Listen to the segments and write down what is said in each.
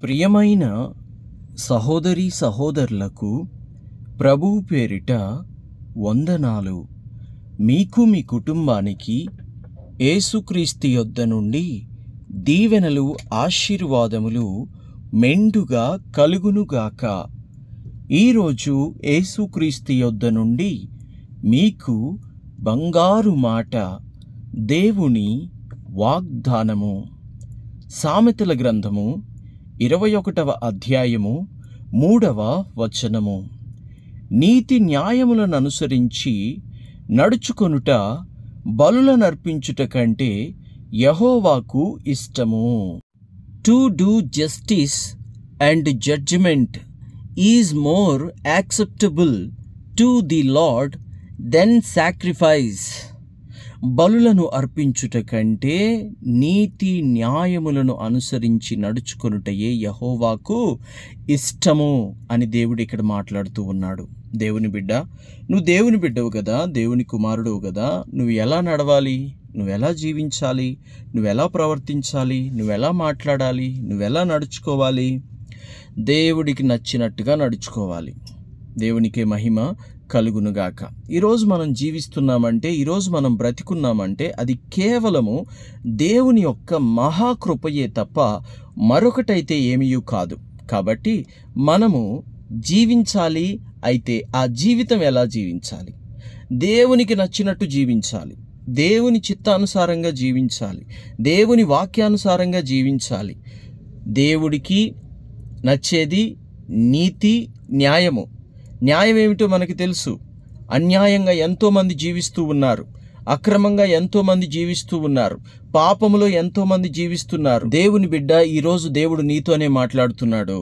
ప్రియమైన సహోదరీ సహోదరులకు ప్రభువు పేరిట వందనాలు. మీకు మీ కుటుంబానికి యేసుక్రీస్తు యొద్ద నుండి దీవెనలు ఆశీర్వాదములు మెండుగా కలుగునుగాక. ఈరోజు యేసుక్రీస్తు యొద్ద నుండి మీకు బంగారు మాట, దేవుని వాగ్దానము. సామెతల గ్రంథము 21వ అధ్యాయము 3వ వచనము. నీతి న్యాయములను అనుసరించి నడుచుకొనుట బలులనర్పించుట కంటే యెహోవాకు ఇష్టము. To do justice and judgement is more acceptable to the lord than sacrifice. బలులను అర్పించుట కంటే నీతి న్యాయములను అనుసరించి నడుచుకొనుటయే యెహోవాకు ఇష్టము అని దేవుడు ఇక్కడ మాట్లాడుతూ ఉన్నాడు. దేవుని బిడ్డ, నువ్వు దేవుని బిడ్డవు కదా, దేవుని కుమారుడువు కదా, నువ్వు ఎలా నడవాలి, నువ్వెలా జీవించాలి, నువ్వెలా ప్రవర్తించాలి, నువ్వెలా మాట్లాడాలి, నువ్వెలా నడుచుకోవాలి? దేవుడికి నచ్చినట్టుగా నడుచుకోవాలి. దేవునికే మహిమ కలుగునుగాక. ఈరోజు మనం జీవిస్తున్నామంటే, ఈరోజు మనం బ్రతికున్నామంటే అది కేవలము దేవుని యొక్క మహాకృపయే తప్ప మరొకటైతే ఏమీ కాదు. కాబట్టి మనము జీవించాలి. అయితే ఆ జీవితం ఎలా జీవించాలి? దేవునికి నచ్చినట్టు జీవించాలి, దేవుని చిత్తానుసారంగా జీవించాలి, దేవుని వాక్యానుసారంగా జీవించాలి. దేవుడికి నచ్చేది నీతి, న్యాయము. న్యాయం ఏమిటో మనకి తెలుసు. అన్యాయంగా ఎంతోమంది జీవిస్తూ ఉన్నారు, అక్రమంగా ఎంతోమంది జీవిస్తూ ఉన్నారు, పాపములో ఎంతోమంది జీవిస్తున్నారు. దేవుని బిడ్డ, ఈరోజు దేవుడు నీతోనే మాట్లాడుతున్నాడు.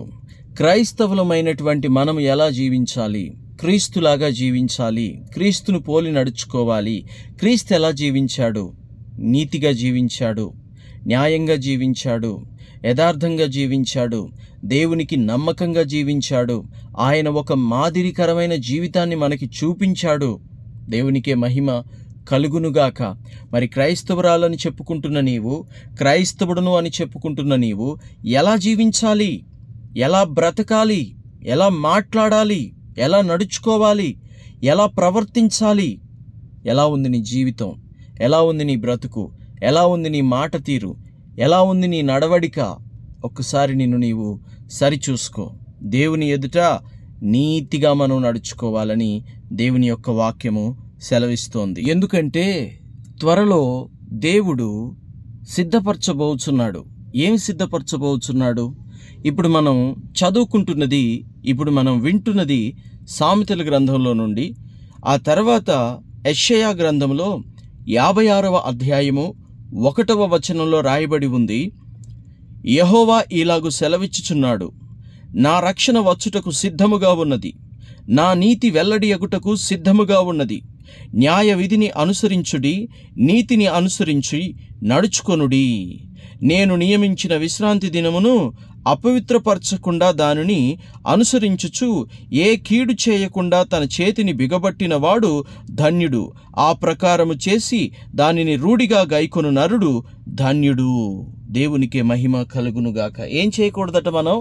క్రైస్తవులమైనటువంటి మనం ఎలా జీవించాలి? క్రీస్తులాగా జీవించాలి, క్రీస్తును పోలి నడుచుకోవాలి. క్రీస్తు ఎలా జీవించాడు? నీతిగా జీవించాడు, న్యాయంగా జీవించాడు, యథార్థంగా జీవించాడు, దేవునికి నమ్మకంగా జీవించాడు. ఆయన ఒక మాదిరికరమైన జీవితాన్ని మనకి చూపించాడు. దేవునికే మహిమ కలుగునుగాక. మరి క్రైస్తవురాలని చెప్పుకుంటున్న నీవు, క్రైస్తవుడును అని చెప్పుకుంటున్న నీవు ఎలా జీవించాలి, ఎలా బ్రతకాలి, ఎలా మాట్లాడాలి, ఎలా నడుచుకోవాలి, ఎలా ప్రవర్తించాలి? ఎలా ఉంది నీ జీవితం? ఎలా ఉంది నీ బ్రతుకు? ఎలా ఉంది నీ మాట తీరు? ఎలా ఉంది నీ నడవడిక? ఒక్కసారి నిన్ను నీవు సరిచూసుకో. దేవుని ఎదుట నీతిగా మనం నడుచుకోవాలని దేవుని యొక్క వాక్యము సెలవిస్తోంది. ఎందుకంటే త్వరలో దేవుడు సిద్ధపరచబోచున్నాడు. ఏమి సిద్ధపరచబోచున్నాడు? ఇప్పుడు మనం చదువుకుంటున్నది, ఇప్పుడు మనం వింటున్నది సామెతల గ్రంథంలో నుండి. ఆ తర్వాత యెషయా గ్రంథంలో 56వ అధ్యాయము 1వ వచనంలో రాయబడి ఉంది, యెహోవా ఇలాగు సెలవిచ్చుచున్నాడు, నా రక్షణ వచ్చుటకు సిద్ధముగా ఉన్నది, నా నీతి వెల్లడి అగుటకు సిద్ధముగా ఉన్నది. న్యాయ విధిని అనుసరించుడి, నీతిని అనుసరించి నడుచుకొనుడి. నేను నియమించిన విశ్రాంతి దినమును అపవిత్రపరచకుండా దానిని అనుసరించుచు ఏ కీడు చేయకుండా తన చేతిని బిగబట్టిన వాడు ధన్యుడు. ఆ ప్రకారము చేసి దానిని రూఢిగా గైకొను నరుడు ధన్యుడు. దేవునికే మహిమ కలుగునుగాక. ఏం చేయకూడదట? మనం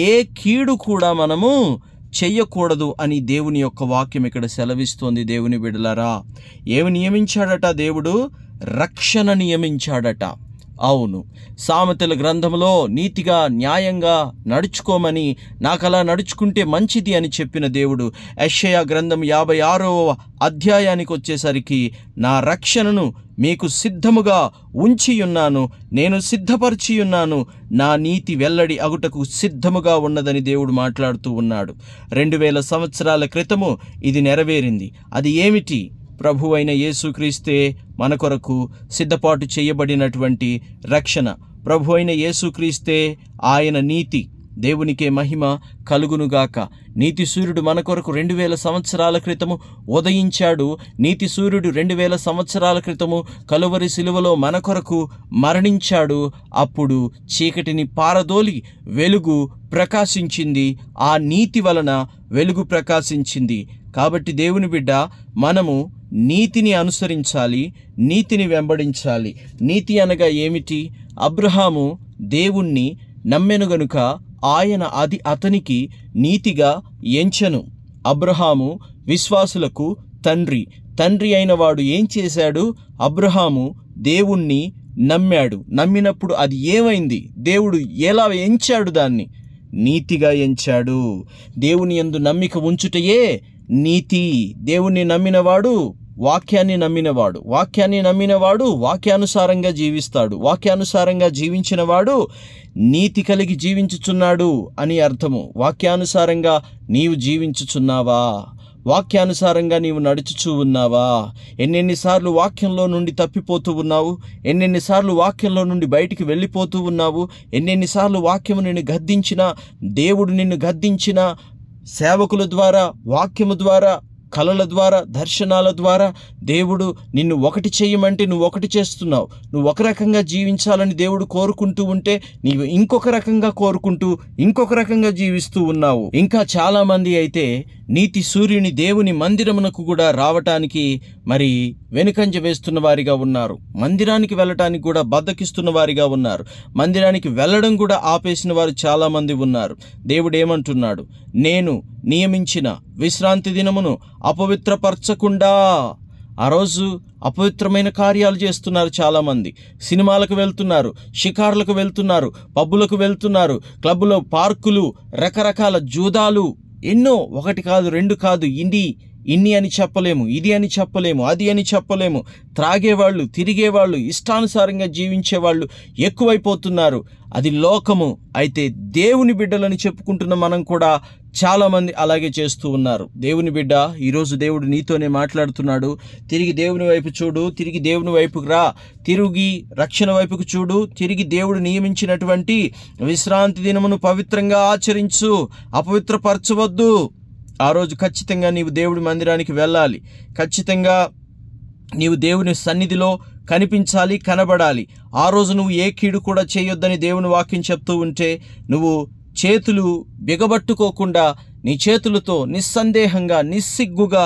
ఏ కీడు కూడా మనము చెయ్యకూడదు అని దేవుని యొక్క వాక్యం ఇక్కడ సెలవిస్తోంది. దేవుని బిడ్డలారా, ఏమి నియమించాడట దేవుడు? రక్షణ నియమించాడట. అవును, సామెతల గ్రంథంలో నీతిగా న్యాయంగా నడుచుకోమని, నాకలా నడుచుకుంటే మంచిది అని చెప్పిన దేవుడు యెషయా గ్రంథం 56వ అధ్యాయానికి వచ్చేసరికి, నా రక్షణను మీకు సిద్ధముగా ఉంచియున్నాను, నేను సిద్ధపరిచియున్నాను, నా నీతి వెల్లడి అగుటకు సిద్ధముగా ఉన్నదని దేవుడు మాట్లాడుతూ ఉన్నాడు. 2000 సంవత్సరాల క్రితము ఇది నెరవేరింది. అది ఏమిటి? ప్రభువైన యేసుక్రీస్తే మన కొరకు సిద్ధపాటు చేయబడినటువంటి రక్షణ. ప్రభువైన యేసుక్రీస్తే ఆయన నీతి. దేవునికే మహిమ కలుగునుగాక. నీతి సూర్యుడు మన కొరకు 2000 సంవత్సరాల క్రితము ఉదయించాడు. నీతి సూర్యుడు 2000 సంవత్సరాల క్రితము కలువరి శిలువలో మన కొరకు మరణించాడు. అప్పుడు చీకటిని పారదోలి వెలుగు ప్రకాశించింది. ఆ నీతి వలన వెలుగు ప్రకాశించింది. కాబట్టి దేవుని బిడ్డ, మనము నీతిని అనుసరించాలి, నీతిని వెంబడించాలి. నీతి అనగా ఏమిటి? అబ్రహాము దేవుణ్ణి నమ్మెను గనుక ఆయన అది అతనికి నీతిగా ఎంచెను. అబ్రహాము విశ్వాసులకు తండ్రి అయిన వాడు ఏం చేశాడు? అబ్రహాము దేవుణ్ణి నమ్మాడు. నమ్మినప్పుడు అది ఏమైంది? దేవుడు ఎలా ఎంచాడు? దాన్ని నీతిగా ఎంచాడు. దేవుని యందు నమ్మిక ఉంచుటయే నీతి. దేవుణ్ణి నమ్మినవాడు వాక్యాన్ని నమ్మినవాడు వాక్యానుసారంగా జీవిస్తాడు. వాక్యానుసారంగా జీవించిన వాడు నీతి కలిగి జీవించుచున్నాడు అని అర్థము. వాక్యానుసారంగా నీవు జీవించుచున్నావా? వాక్యానుసారంగా నీవు నడుచుచూ ఉన్నావా? ఎన్నెన్నిసార్లు వాక్యంలో నుండి తప్పిపోతూ ఉన్నావు? ఎన్నెన్నిసార్లు వాక్యంలో నుండి బయటికి వెళ్ళిపోతూ ఉన్నావు? ఎన్నెన్నిసార్లు వాక్యము నిన్ను గద్దించినా, దేవుడు నిన్ను గద్దించిన సేవకుల ద్వారా, వాక్యము ద్వారా, కలల ద్వారా, దర్శనాల ద్వారా దేవుడు నిన్ను ఒకటి చేయమంటే నువ్వు ఒకటి చేస్తున్నావు. నువ్వు ఒక రకంగా జీవించాలని దేవుడు కోరుకుంటూ ఉంటే నీవు ఇంకొక రకంగా కోరుకుంటూ ఇంకొక రకంగా జీవిస్తూ ఉన్నావు. ఇంకా చాలామంది అయితే నీతి సూర్యుని దేవుని మందిరమునకు కూడా రావటానికి మరి వెనుకంజ వేస్తున్న వారిగా ఉన్నారు. మందిరానికి వెళ్ళటానికి కూడా బద్దకిస్తున్న వారిగా ఉన్నారు. మందిరానికి వెళ్ళడం కూడా ఆపేసిన వారు చాలామంది ఉన్నారు. దేవుడు ఏమంటున్నాడు? నేను నియమించిన విశ్రాంతి దినమును అపవిత్రపరచకుండా. ఆ రోజు అపవిత్రమైన కార్యాలు చేస్తున్నారు చాలామంది. సినిమాలకు వెళ్తున్నారు, షికార్లకు వెళ్తున్నారు, పబ్బులకు వెళ్తున్నారు, క్లబ్బులో, పార్కులు, రకరకాల జూదాలు, ఎన్నో, ఒకటి కాదు, రెండు కాదు, ఇన్ని అని చెప్పలేము, ఇది అని చెప్పలేము, అది అని చెప్పలేము. త్రాగేవాళ్ళు, తిరిగేవాళ్ళు, ఇష్టానుసారంగా జీవించేవాళ్ళు ఎక్కువైపోతున్నారు. అది లోకము. అయితే దేవుని బిడ్డలని చెప్పుకుంటున్న మనం కూడా చాలామంది అలాగే చేస్తూ ఉన్నారు. దేవుని బిడ్డ, ఈరోజు దేవుడు నీతోనే మాట్లాడుతున్నాడు. తిరిగి దేవుని వైపు చూడు, తిరిగి దేవుని వైపుకు రా, తిరిగి రక్షణ వైపుకు చూడు, తిరిగి దేవుడు నియమించినటువంటి విశ్రాంతి దినమును పవిత్రంగా ఆచరించు, అపవిత్రపరచవద్దు. ఆ రోజు ఖచ్చితంగా నీవు దేవుడి మందిరానికి వెళ్ళాలి. ఖచ్చితంగా నీవు దేవుని సన్నిధిలో కనిపించాలి, కనబడాలి. ఆ రోజు నువ్వు ఏ కీడు కూడా చేయొద్దని దేవుని వాక్యం చెప్తూ ఉంటే నువ్వు చేతులు బిగబట్టుకోకుండా నీ చేతులతో నిస్సందేహంగా, నిస్సిగ్గుగా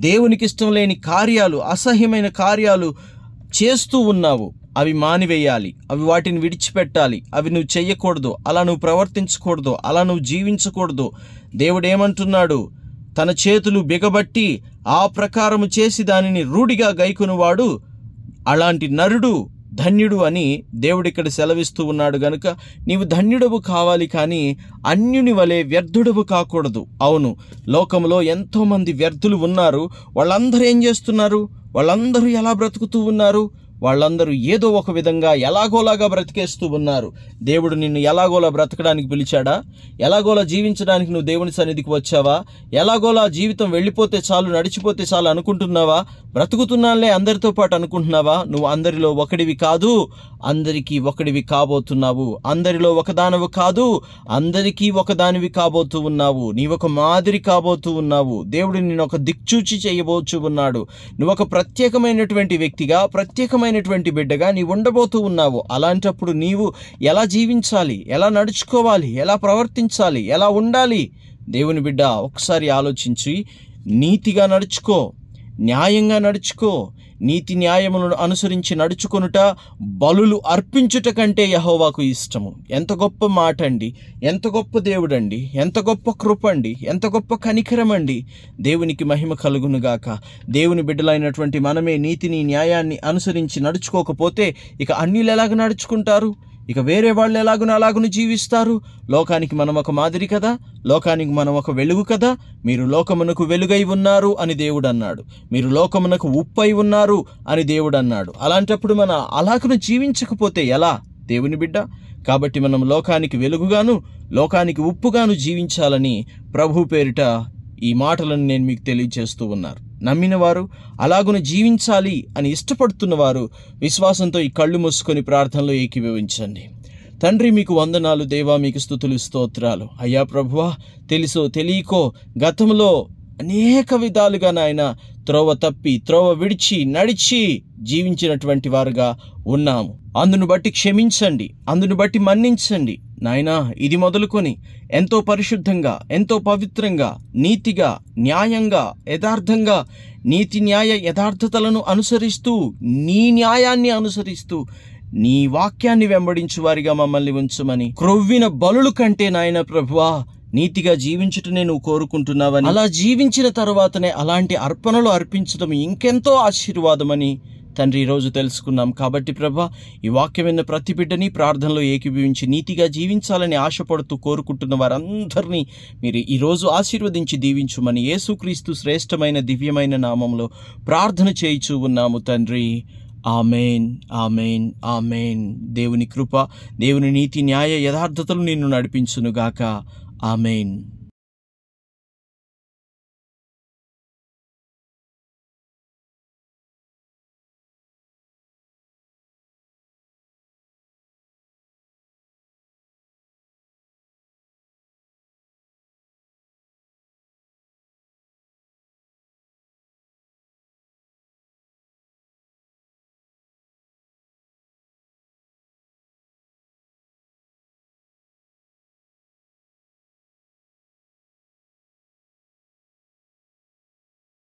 దేవునికి ఇష్టం లేని కార్యాలు, అసహ్యమైన కార్యాలు చేస్తూ ఉన్నావు. అవి మానివేయాలి, అవి వాటిని విడిచిపెట్టాలి. అవి నువ్వు చెయ్యకూడదు, అలా నువ్వు ప్రవర్తించకూడదు, అలా నువ్వు జీవించకూడదు. దేవుడు ఏమంటున్నాడు? తన చేతులు బిగబట్టి ఆ ప్రకారము చేసి దానిని రూఢిగా గైకొనువాడు అలాంటి నరుడు ధన్యుడు అని దేవుడు ఇక్కడ సెలవిస్తూ ఉన్నాడు. గనుక నీవు ధన్యుడవు కావాలి, కానీ అన్యుని వలె వ్యర్థుడవు కాకూడదు. అవును, లోకంలో ఎంతోమంది వ్యర్థులు ఉన్నారు. వాళ్ళందరూ ఏం చేస్తున్నారు? వాళ్ళందరూ ఎలా బ్రతుకుతూ ఉన్నారు? వాళ్ళందరూ ఏదో ఒక విధంగా ఎలాగోలాగా బ్రతికేస్తూ ఉన్నారు. దేవుడు నిన్ను ఎలాగోలా బ్రతకడానికి పిలిచాడా? ఎలాగోలా జీవించడానికి నువ్వు దేవుని సన్నిధికి వచ్చావా? ఎలాగోలా జీవితం వెళ్ళిపోతే చాలు, నడిచిపోతే చాలు అనుకుంటున్నావా? బ్రతుకుతున్నానులే అందరితో పాటు అనుకుంటున్నావా? నువ్వు అందరిలో ఒకడివి కాదు, అందరికీ ఒకడివి కాబోతున్నావు. అందరిలో ఒకదానవు కాదు, అందరికీ ఒకదానివి కాబోతూ ఉన్నావు. నీవొక మాదిరి కాబోతూ ఉన్నావు. దేవుడు నిన్ను ఒక దిక్చూచి చేయబోచు ఉన్నాడు. నువ్వు ఒక ప్రత్యేకమైనటువంటి వ్యక్తిగా, ప్రత్యేకమైనటువంటి బిడ్డగా నీవు ఉండబోతూ ఉన్నావు. అలాంటప్పుడు నీవు ఎలా జీవించాలి, ఎలా నడుచుకోవాలి, ఎలా ప్రవర్తించాలి, ఎలా ఉండాలి? దేవుని బిడ్డ, ఒకసారి ఆలోచించి నీతిగా నడుచుకో, న్యాయంగా నడుచుకో. నీతి న్యాయములను అనుసరించి నడుచుకొనుట బలులు అర్పించుట కంటే యెహోవాకు ఇష్టము. ఎంత గొప్ప మాట అండి! ఎంత గొప్ప దేవుడండి! ఎంత గొప్ప కృప అండి! ఎంత గొప్ప కనికరం అండి! దేవునికి మహిమ కలుగునుగాక. దేవుని బిడ్డలైనటువంటి మనమే నీతిని, న్యాయాన్ని అనుసరించి నడుచుకోకపోతే ఇక అన్యులు ఎలాగ నడుచుకుంటారు? ఇక వేరే వాళ్ళు అలాగును జీవిస్తారు. లోకానికి మనం ఒక మాదిరి కదా, లోకానికి మనం ఒక వెలుగు కదా. మీరు లోకమునకు వెలుగై ఉన్నారు అని దేవుడు అన్నాడు. మీరు లోకమునకు ఉప్పై ఉన్నారు అని దేవుడు అన్నాడు. అలాంటప్పుడు మన అలాగును జీవించకపోతే ఎలా దేవుని బిడ్డ? కాబట్టి మనం లోకానికి వెలుగుగాను, లోకానికి ఉప్పుగాను జీవించాలని ప్రభు పేరిట ఈ మాటలను నేను మీకు తెలియజేస్తూ ఉన్నాను. నమ్మిన వారు, అలాగున జీవించాలి అని ఇష్టపడుతున్న వారు విశ్వాసంతో ఈ కళ్ళు మూసుకొని ప్రార్థనలో ఏకీభవించండి. తండ్రి, మీకు వందనాలు. దేవా, మీకు స్తుతులు, స్తోత్రాలు. అయ్యా ప్రభువా, తెలుసో తెలియకో గతంలో అనేక విధాలుగా నాయన త్రోవ తప్పి, త్రోవ విడిచి, నడిచి జీవించినటువంటి వారుగా ఉన్నాము. అందును బట్టి క్షమించండి, అందును బట్టి మన్నించండి నాయనా. ఇది మొదలుకొని ఎంతో పరిశుద్ధంగా, ఎంతో పవిత్రంగా, నీతిగా, న్యాయంగా, యథార్థంగా, నీతి న్యాయ యథార్థతలను అనుసరిస్తూ, నీ న్యాయాన్ని అనుసరిస్తూ, నీ వాక్యాన్ని వెంబడించు వారిగా మమ్మల్ని ఉంచమని, క్రొవ్విన బలుల కంటే నాయన ప్రభువా నీతిగా జీవించుటనే నువ్వు కోరుకుంటున్నావని, అలా జీవించిన తర్వాతనే అలాంటి అర్పణలు అర్పించడం ఇంకెంతో ఆశీర్వాదమని తండ్రి ఈరోజు తెలుసుకున్నాం. కాబట్టి ప్రభా, ఈ వాక్యం విన్న ప్రతి బిడ్డని ప్రార్థనలో ఏకీభవించి నీతిగా జీవించాలని ఆశపడుతూ కోరుకుంటున్న వారందరినీ మీరు ఈరోజు ఆశీర్వదించి దీవించుమని యేసుక్రీస్తు శ్రేష్టమైన దివ్యమైన నామంలో ప్రార్థన చేయిచూ ఉన్నాము తండ్రి. Amen, amen, amen. దేవుని కృప, దేవుని నీతి, న్యాయ యథార్థతలు నిన్ను నడిపించునుగాక. ఆమెన్.